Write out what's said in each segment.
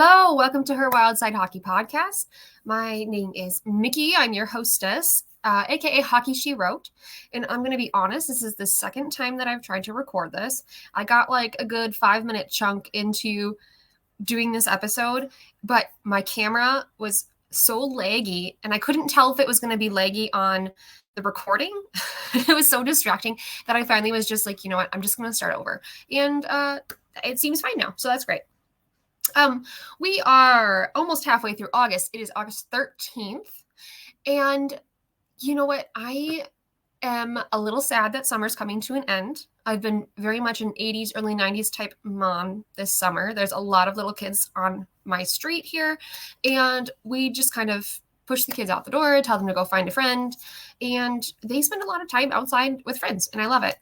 Hello, welcome to her Wild Side Hockey Podcast. My name is Mickey. I'm your hostess, aka Hockey She Wrote. And I'm going to be honest, this is the second time that I've tried to record this. I got like a good 5-minute chunk into doing this episode, but my camera was so laggy and I couldn't tell if it was going to be laggy on the recording. It was so distracting that I finally was just like, you know what, I'm just going to start over. And it seems fine now, so that's great. We are almost halfway through August. It is August 13th. And you know what? I am a little sad that summer's coming to an end. I've been very much an 80s, early 90s type mom this summer. There's a lot of little kids on my street here. And we just kind of push the kids out the door, tell them to go find a friend. And they spend a lot of time outside with friends. And I love it.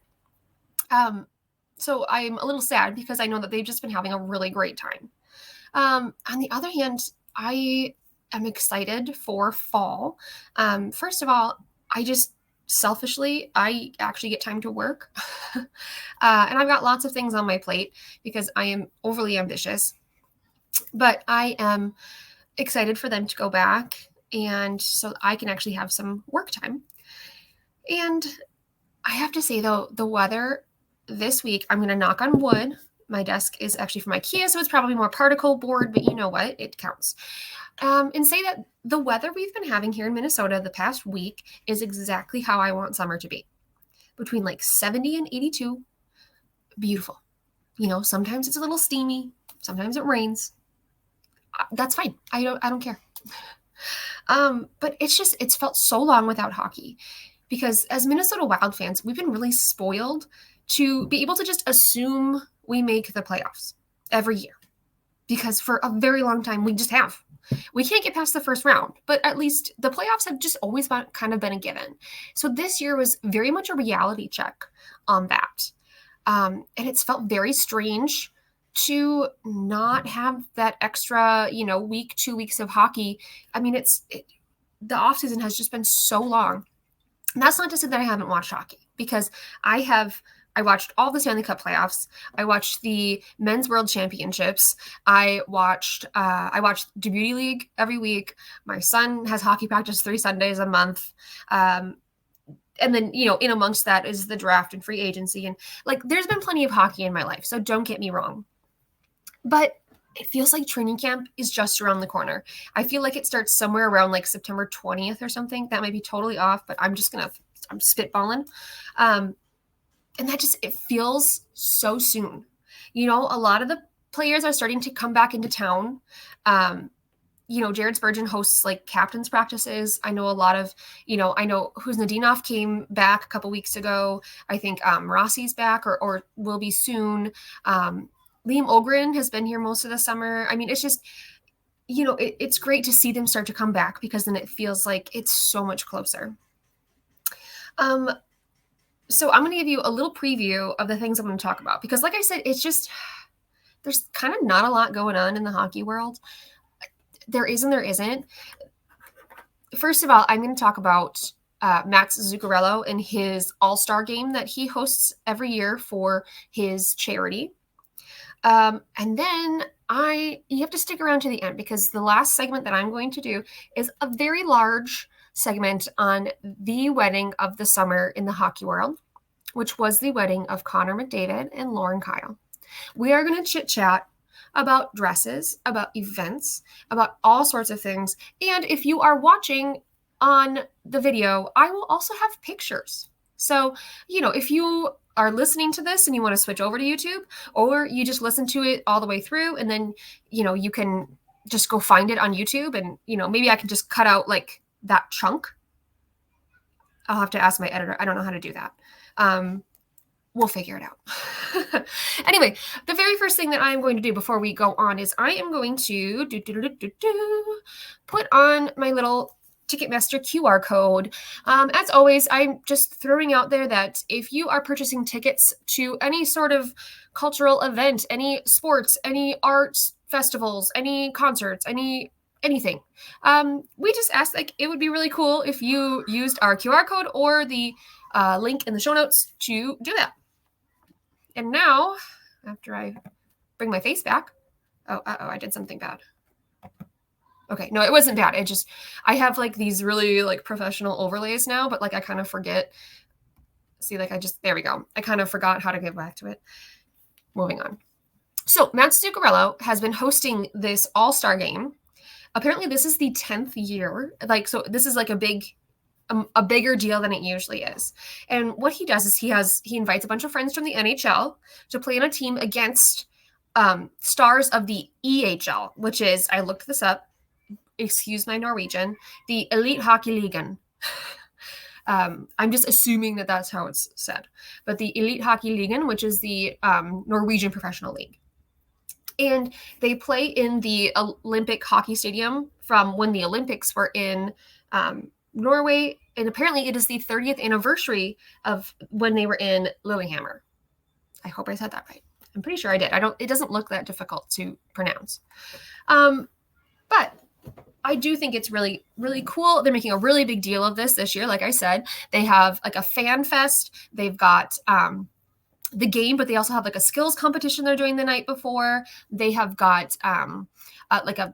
So I'm a little sad because I know that they've just been having a really great time. On the other hand, I am excited for fall. First of all, I just selfishly, I actually get time to work. And I've got lots of things on my plate because I am overly ambitious. But I am excited for them to go back and so I can actually have some work time. And I have to say, though, the weather this week, I'm going to knock on wood. My desk is actually from IKEA, so it's probably more particle board, but you know what? It counts. And say that the weather we've been having here in Minnesota the past week is exactly how I want summer to be. Between like 70 and 82. Beautiful. You know, sometimes it's a little steamy. Sometimes it rains. That's fine. I don't care. But it's felt so long without hockey. Because as Minnesota Wild fans, we've been really spoiled to be able to just assume we make the playoffs every year. Because for a very long time, we just have. We can't get past the first round, but at least the playoffs have just always kind of been a given. So this year was very much a reality check on that. And it's felt very strange to not have that extra, week, 2 weeks of hockey. I mean, the offseason has just been so long. And that's not to say that I haven't watched hockey, because I watched all the Stanley Cup playoffs. I watched the Men's World Championships. I watched the Beauty League every week. My son has hockey practice 3 Sundays a month. And then, in amongst that is the draft and free agency. And there's been plenty of hockey in my life, so don't get me wrong. But it feels like training camp is just around the corner. I feel like it starts somewhere around September 20th or something. That might be totally off, but I'm spitballing. And it feels so soon. A lot of the players are starting to come back into town. Jared Spurgeon hosts captain's practices. I know a lot of, I know Kuznetsov came back a couple weeks ago. I think Rossi's back or will be soon. Liam Ogren has been here most of the summer. I mean, it's just, it's great to see them start to come back because then it feels like it's so much closer. So I'm going to give you a little preview of the things I'm going to talk about because like I said, it's just, there's kind of not a lot going on in the hockey world. There is and there isn't. First of all, I'm going to talk about Max Zuccarello and his all-star game that he hosts every year for his charity. And then you have to stick around to the end because the last segment that I'm going to do is a very large segment on the wedding of the summer in the hockey world, which was the wedding of Connor McDavid and Lauren Kyle. We are going to chit-chat about dresses, about events, about all sorts of things. And if you are watching on the video, I will also have pictures. So, if you are listening to this and you want to switch over to YouTube, or you just listen to it all the way through and then, you can just go find it on YouTube and, maybe I can just cut out that chunk. I'll have to ask my editor. I don't know how to do that. We'll figure it out. Anyway, the very first thing that I'm going to do before we go on is I am going to put on my little Ticketmaster QR code. As always, I'm just throwing out there that if you are purchasing tickets to any sort of cultural event, any sports, any arts festivals, any concerts, anything, we just asked, it would be really cool if you used our QR code or the link in the show notes to do that. And now, after I bring my face back, Oh, I did something bad. Okay, no, it wasn't bad. I have like these really like professional overlays now, but like I kind of forget. See, like there we go. I kind of forgot how to get back to it. Moving on. So Matt Zuccarello has been hosting this all-star game. Apparently this is the 10th year. Like, so this is like a bigger deal than it usually is. And what he does is he invites a bunch of friends from the NHL to play on a team against stars of the EHL, which is, I looked this up, excuse my Norwegian, the Elite Hockey Ligaen. I'm just assuming that that's how it's said. But the Elite Hockey Ligaen, which is the Norwegian professional league. And they play in the Olympic hockey stadium from when the Olympics were in Norway. And apparently it is the 30th anniversary of when they were in Lillehammer. I hope I said that right. I'm pretty sure I did. It doesn't look that difficult to pronounce. But I do think it's really, really cool. They're making a really big deal of this year. Like I said, they have like a fan fest. They've got the game, but they also have like a skills competition they're doing the night before. They have got like a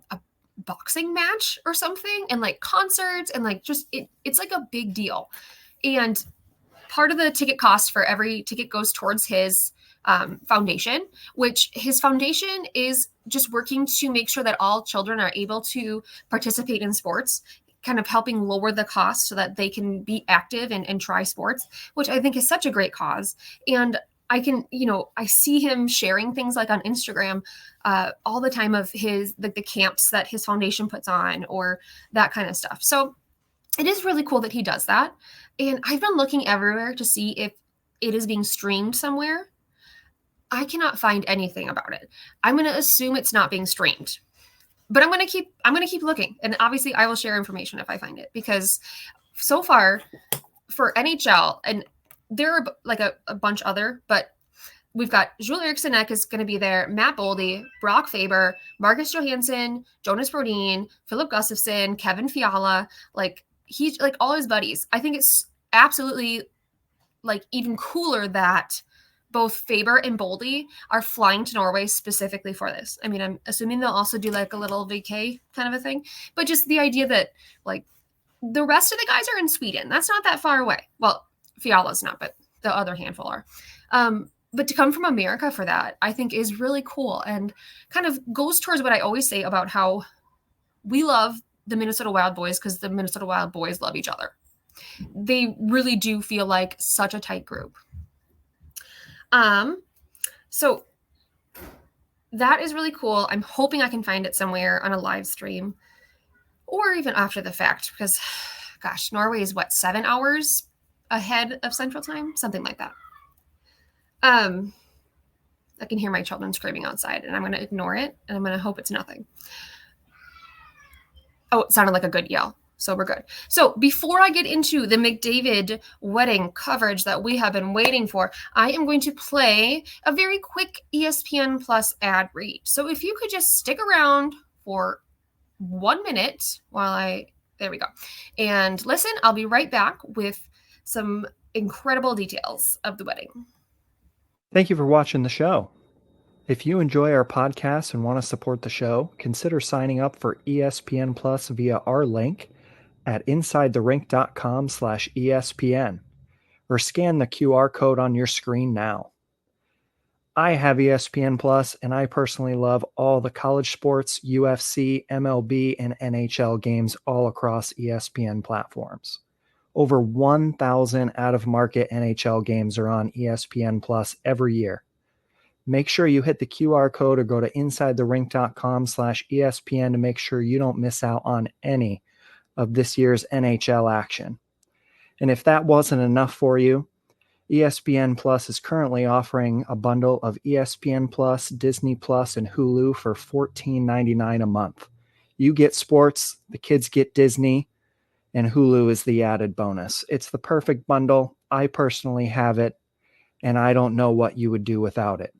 boxing match or something, and like concerts, and like just it's like a big deal. And part of the ticket cost for every ticket goes towards his foundation, which his foundation is just working to make sure that all children are able to participate in sports, kind of helping lower the cost so that they can be active and try sports, which I think is such a great cause. And I can, I see him sharing things like on Instagram all the time of the camps that his foundation puts on or that kind of stuff. So it is really cool that he does that. And I've been looking everywhere to see if it is being streamed somewhere. I cannot find anything about it. I'm going to assume it's not being streamed, but I'm going to keep looking. And obviously I will share information if I find it, because so far for NHL, and there are like a bunch other, but we've got Joel Eriksson Ek is going to be there, Matt Boldy, Brock Faber, Marcus Johansson, Jonas Brodin, Philip Gustafsson, Kevin Fiala, like he's like all his buddies. I think it's absolutely like even cooler that both Faber and Boldy are flying to Norway specifically for this. I mean, I'm assuming they'll also do like a little vacay kind of a thing, but just the idea that like the rest of the guys are in Sweden. That's not that far away. Well, Fiala's not, but the other handful are. But to come from America for that, I think is really cool and kind of goes towards what I always say about how we love the Minnesota Wild boys because the Minnesota Wild boys love each other. They really do feel like such a tight group. So that is really cool. I'm hoping I can find it somewhere on a live stream or even after the fact, because gosh, Norway is 7 hours ahead of Central Time, something like that. I can hear my children screaming outside, and I'm going to ignore it, and I'm going to hope it's nothing. Oh, it sounded like a good yell. So we're good. So before I get into the McDavid wedding coverage that we have been waiting for, I am going to play a very quick ESPN Plus ad read. So if you could just stick around for 1 minute there we go. And listen, I'll be right back with some incredible details of the wedding. Thank you for watching the show. If you enjoy our podcast and want to support the show, consider signing up for ESPN Plus via our link at insidetherink.com/ESPN or scan the QR code on your screen now. I have ESPN Plus, and I personally love all the college sports, UFC, MLB, and NHL games all across ESPN platforms. Over 1,000 out-of-market NHL games are on ESPN Plus every year. Make sure you hit the QR code or go to insidetherink.com/ESPN to make sure you don't miss out on any of this year's NHL action. And if that wasn't enough for you, ESPN Plus is currently offering a bundle of ESPN Plus, Disney Plus, and Hulu for $14.99 a month. You get sports, the kids get Disney, and Hulu is the added bonus. It's the perfect bundle. I personally have it, and I don't know what you would do without it.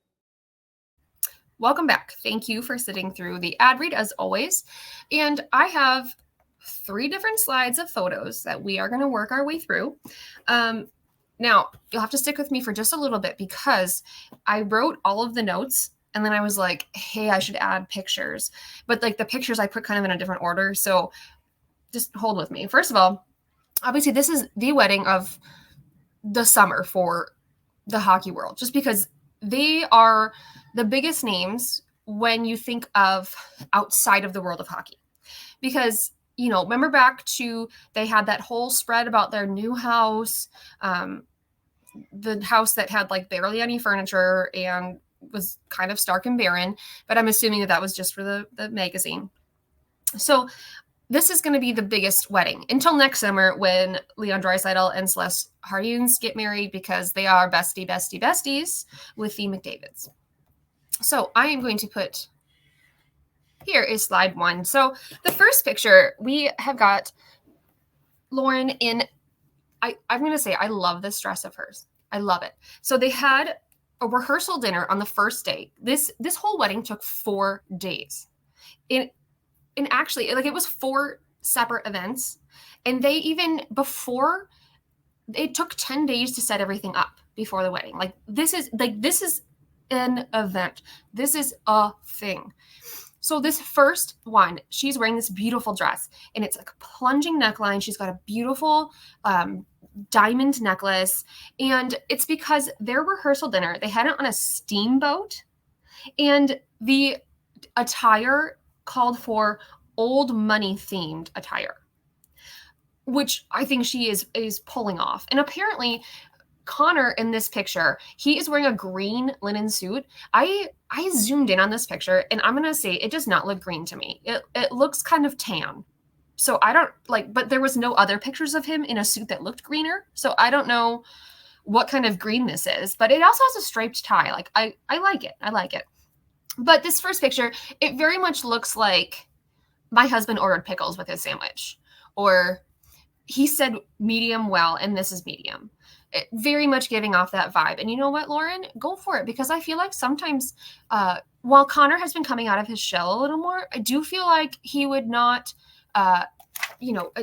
Welcome back. Thank you for sitting through the ad read as always. And I have 3 different slides of photos that we are going to work our way through. Now, you'll have to stick with me for just a little bit because I wrote all of the notes And then I was like, hey, I should add pictures. But like the pictures I put kind of in a different order. So just hold with me. First of all, obviously this is the wedding of the summer for the hockey world, just because they are the biggest names when you think of outside of the world of hockey. Because, you know, remember back to, they had that whole spread about their new house, the house that had like barely any furniture and was kind of stark and barren, but I'm assuming that was just for the magazine. So this is going to be the biggest wedding until next summer when Leon Draisaitl and Celeste Hardians get married, because they are besties with the McDavids. So I am going to put, here is slide 1. So the first picture, we have got Lauren in, I'm going to say, I love this dress of hers. I love it. So they had a rehearsal dinner on the first day. This whole wedding took 4 days. And actually, like, it was 4 separate events. And they even, before, it took 10 days to set everything up before the wedding. This is an event. This is a thing. So this first one, she's wearing this beautiful dress, and it's like a plunging neckline. She's got a beautiful diamond necklace, and it's because their rehearsal dinner, they had it on a steamboat, and the attire called for old money themed attire, which I think she is pulling off. And apparently Connor in this picture, he is wearing a green linen suit. I zoomed in on this picture, and I'm going to say it does not look green to me. It looks kind of tan. So I don't like, but there was no other pictures of him in a suit that looked greener. So I don't know what kind of green this is, but it also has a striped tie. Like I like it. I like it. But this first picture, it very much looks like my husband ordered pickles with his sandwich, or he said medium well, and this is medium. It, very much giving off that vibe. And you know what, Lauren? Go for it, because I feel like sometimes while Connor has been coming out of his shell a little more, I do feel like he would not,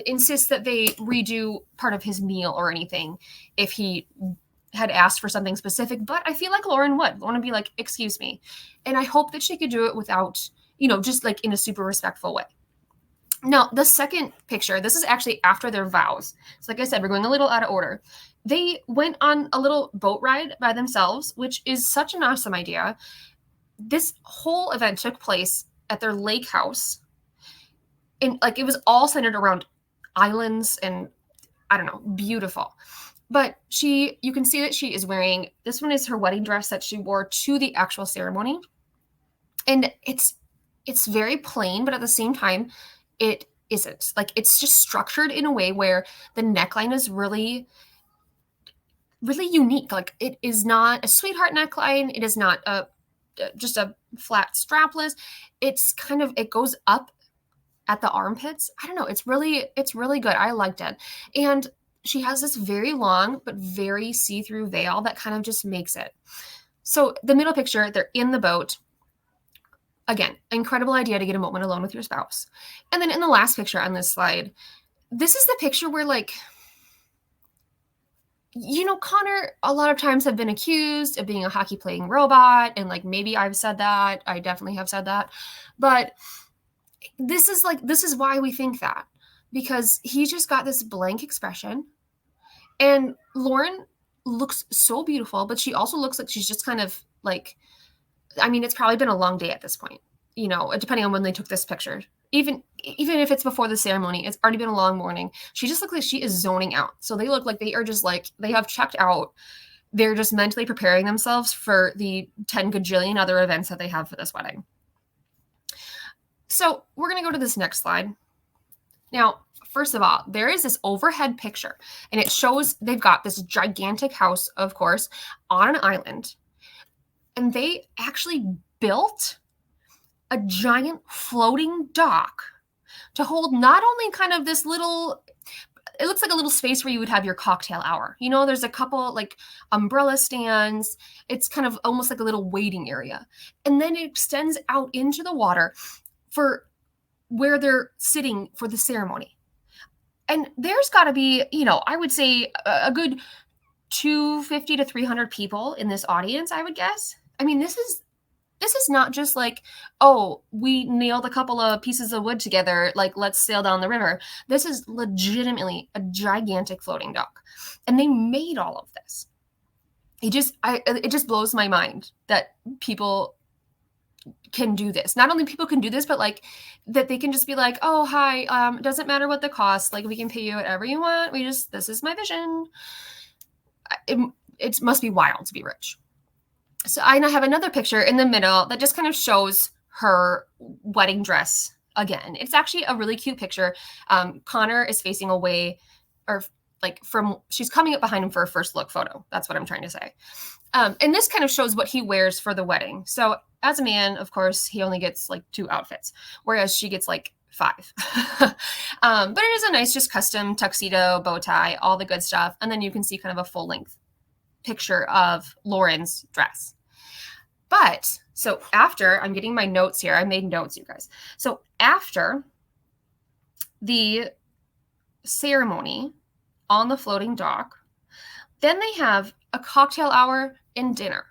insist that they redo part of his meal or anything if he had asked for something specific. But I feel like Lauren would want to be like, excuse me. And I hope that she could do it without, just like in a super respectful way. Now, the second picture, this is actually after their vows. So like I said, we're going a little out of order. They went on a little boat ride by themselves, which is such an awesome idea. This whole event took place at their lake house. And like, it was all centered around islands and I don't know, beautiful. But you can see that she is wearing, this one is her wedding dress that she wore to the actual ceremony. And it's very plain, but at the same time, it isn't. Like, it's just structured in a way where the neckline is really, really unique. Like, it is not a sweetheart neckline. It is not just a flat strapless. It's kind of, it goes up at the armpits. I don't know. It's really good. I liked it. And she has this very long but very see-through veil that kind of just makes it. So the middle picture, they're in the boat. Again, incredible idea to get a moment alone with your spouse. And then in the last picture on this slide, this is the picture where, like, Connor a lot of times have been accused of being a hockey playing robot. And like, maybe I've said that. I definitely have said that. But this is why we think that, because he just got this blank expression. And Lauren looks so beautiful, but she also looks like she's just kind of like, I mean, it's probably been a long day at this point, depending on when they took this picture. Even if it's before the ceremony, it's already been a long morning. She just looks like she is zoning out. So they look like they are just like, they have checked out. They're just mentally preparing themselves for the 10 gajillion other events that they have for this wedding. So we're going to go to this next slide. Now, first of all, there is this overhead picture, and it shows they've got this gigantic house, of course, on an island. And they actually built a giant floating dock to hold not only kind of this little, it looks like a little space where you would have your cocktail hour. There's a couple like umbrella stands. It's kind of almost like a little waiting area. And then it extends out into the water for where they're sitting for the ceremony. And there's got to be, I would say a good 250 to 300 people in this audience, I would guess. I mean, this is This is not just like, oh, we nailed a couple of pieces of wood together, like let's sail down the river. This is legitimately a gigantic floating dock. And they made all of this. It just blows my mind that people can do this. Not only people can do this, but like that they can just be like, oh, hi, it doesn't matter what the cost. Like we can pay you whatever you want. This is my vision. It must be wild to be rich. So I have another picture in the middle that just kind of shows her wedding dress again. It's actually a really cute picture. Connor is facing away, or like she's coming up behind him for a first look photo. That's what I'm trying to say. And this kind of shows what he wears for the wedding. So as a man, of course, he only gets like 2 outfits, whereas she gets like 5. But it is a nice, just custom tuxedo, bow tie, all the good stuff. And then you can see kind of a full length picture of Lauren's dress. But so after, I'm getting my notes here. I made notes, you guys. So after the ceremony on the floating dock, then they have a cocktail hour and dinner.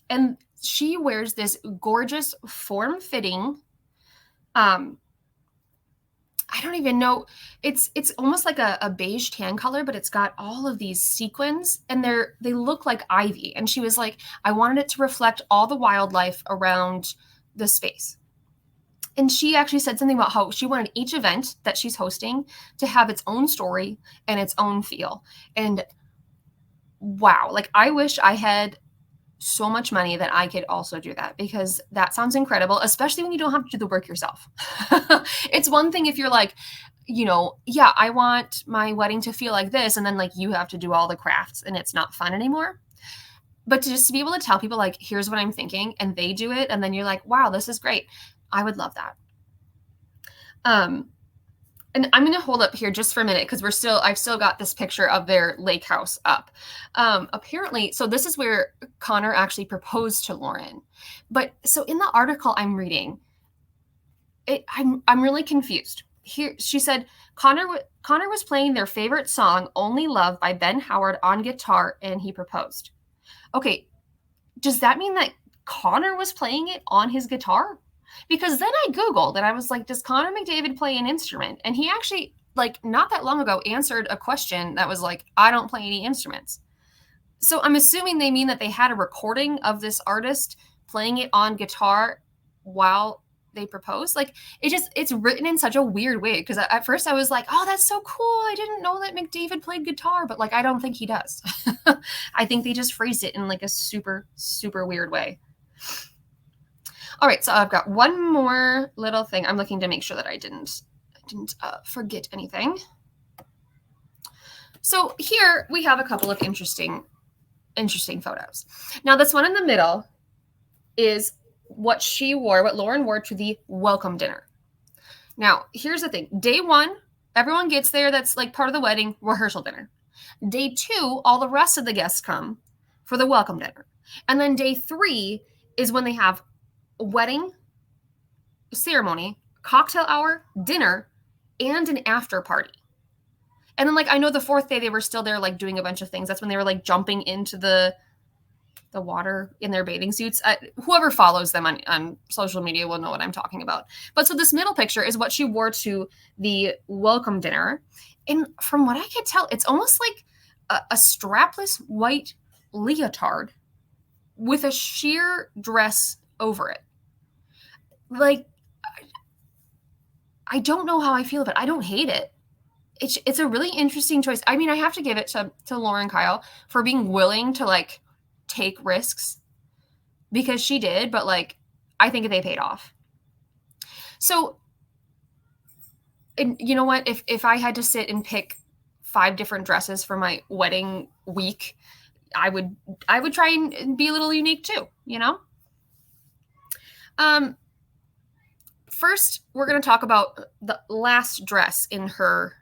And she wears this gorgeous form-fitting, I don't even know. It's almost like a beige tan color, but it's got all of these sequins and they look like ivy. And she was like, I wanted it to reflect all the wildlife around the space. And she actually said something about how she wanted each event that she's hosting to have its own story and its own feel. And wow, like I wish I had so much money that I could also do that, because that sounds incredible, especially when you don't have to do the work yourself. It's one thing if you're like, yeah, I want my wedding to feel like this, and then like you have to do all the crafts and it's not fun anymore. But to be able to tell people like, here's what I'm thinking, and they do it, and then you're like, wow, this is great. I would love that. And I'm going to hold up here just for a minute because I've still got this picture of their lake house up. Apparently, so this is where Connor actually proposed to Lauren. But so in the article I'm reading, I'm really confused. Here she said Connor was playing their favorite song, Only Love by Ben Howard, on guitar, and he proposed. Okay, does that mean that Connor was playing it on his guitar? Because then I Googled and I was like, does Connor McDavid play an instrument? And he actually, like, not that long ago answered a question that was like, I don't play any instruments. So I'm assuming they mean that they had a recording of this artist playing it on guitar while they proposed. Like, it's written in such a weird way. Because at first I was like, oh, that's so cool. I didn't know that McDavid played guitar. But like, I don't think he does. I think they just phrased it in like a super, super weird way. All right, so I've got one more little thing. I'm looking to make sure that I didn't forget anything. So here we have a couple of interesting photos. Now this one in the middle is what Lauren wore to the welcome dinner. Now here's the thing. Day 1, everyone gets there. That's like part of the wedding rehearsal dinner. Day 2, all the rest of the guests come for the welcome dinner. And then day 3 is when they have wedding ceremony, cocktail hour, dinner, and an after party. And then like I know the 4th day they were still there like doing a bunch of things. That's when they were like jumping into the water in their bathing suits. Whoever follows them on social media will know what I'm talking about. But so this middle picture is what she wore to the welcome dinner. And from what I could tell, it's almost like a strapless white leotard with a sheer dress over it. Like, I don't know how I feel about it. I don't hate it. It's a really interesting choice. I mean, I have to give it to Lauren Kyle for being willing to like take risks, because she did, but like I think they paid off. So, and you know what? If I had to sit and pick 5 different dresses for my wedding week, I would try and be a little unique too, First, we're going to talk about the last dress in her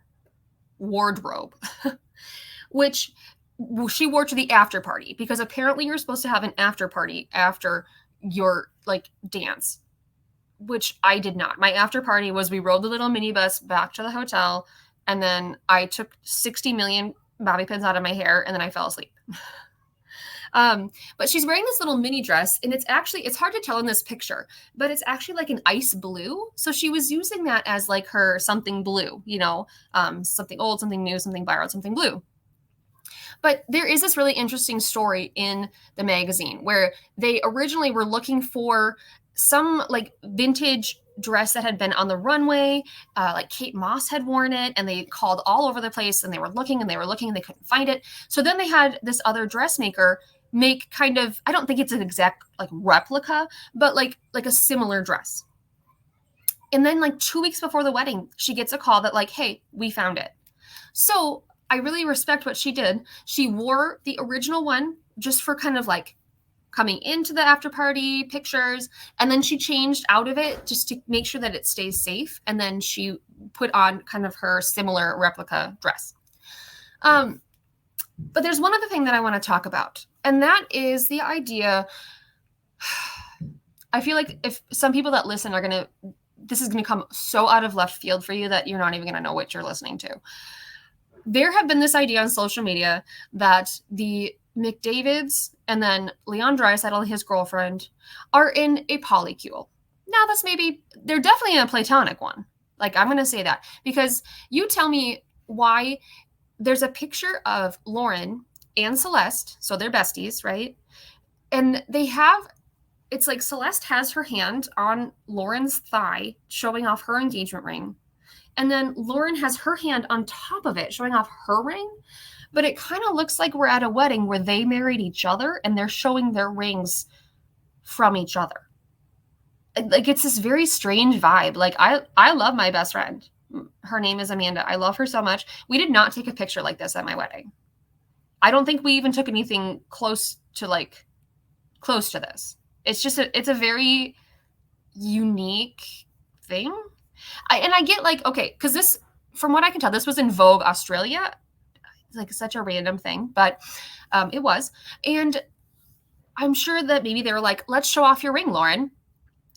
wardrobe, which she wore to the after party, because apparently you're supposed to have an after party after your like dance, which I did not. My after party was we rode the little minibus back to the hotel, and then I took 60 million bobby pins out of my hair, and then I fell asleep. But she's wearing this little mini dress, and it's hard to tell in this picture, but it's actually like an ice blue. So she was using that as like her something blue, something old, something new, something borrowed, something blue. But there is this really interesting story in the magazine where they originally were looking for some like vintage dress that had been on the runway, like Kate Moss had worn it, and they called all over the place, and they were looking and they were looking and they couldn't find it. So then they had this other dressmaker make kind of, I don't think it's an exact like replica, but like a similar dress. And then like 2 weeks before the wedding, she gets a call that like, hey, we found it. So I really respect what she did. She wore the original one just for kind of like coming into the after party pictures. And then she changed out of it just to make sure that it stays safe. And then she put on kind of her similar replica dress. But there's one other thing that I want to talk about. And that is the idea. I feel like if some people that listen this is going to come so out of left field for you that you're not even going to know what you're listening to. There have been this idea on social media that the McDavids and then Leon Draisaitl and his girlfriend are in a polycule. Now they're definitely in a platonic one. Like, I'm going to say that because you tell me why there's a picture of Lauren and Celeste. So they're besties, right? And it's like Celeste has her hand on Lauren's thigh, showing off her engagement ring. And then Lauren has her hand on top of it, showing off her ring. But it kind of looks like we're at a wedding where they married each other and they're showing their rings from each other. Like, it's this very strange vibe. Like, I love my best friend. Her name is Amanda. I love her so much. We did not take a picture like this at my wedding. I don't think we even took anything close to this. It's just it's a very unique thing. I get like, okay, because this, from what I can tell, this was in Vogue Australia. It's like such a random thing, but it was. And I'm sure that maybe they were like, let's show off your ring, Lauren.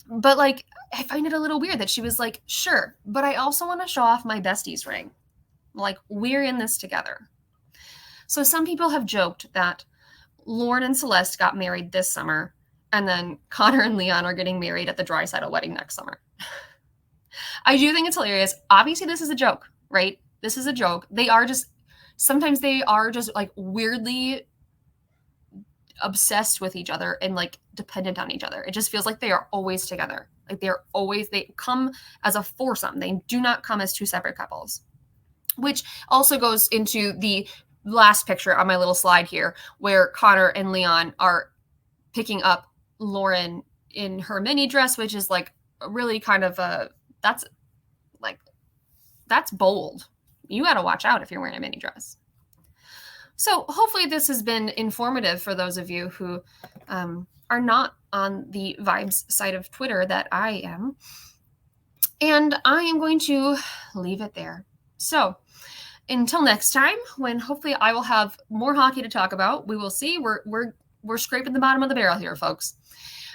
But like, I find it a little weird that she was like, sure, but I also want to show off my bestie's ring. Like, we're in this together. So some people have joked that Lauren and Celeste got married this summer, and then Connor and Leon are getting married at the Draisaitl wedding next summer. I do think it's hilarious. Obviously, this is a joke, right? This is a joke. Sometimes they are just like weirdly obsessed with each other and like dependent on each other. It just feels like they are always together. Like they come as a foursome. They do not come as two separate couples, which also goes into the last picture on my little slide here, where Connor and Leon are picking up Lauren in her mini dress, which is like really kind of that's bold. You got to watch out if you're wearing a mini dress. So hopefully this has been informative for those of you who are not on the vibes side of Twitter that I am. And I am going to leave it there. So until next time, when hopefully I will have more hockey to talk about, we will see. We're scraping the bottom of the barrel here, folks.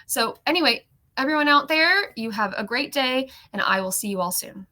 So anyway, everyone out there, you have a great day, and I will see you all soon.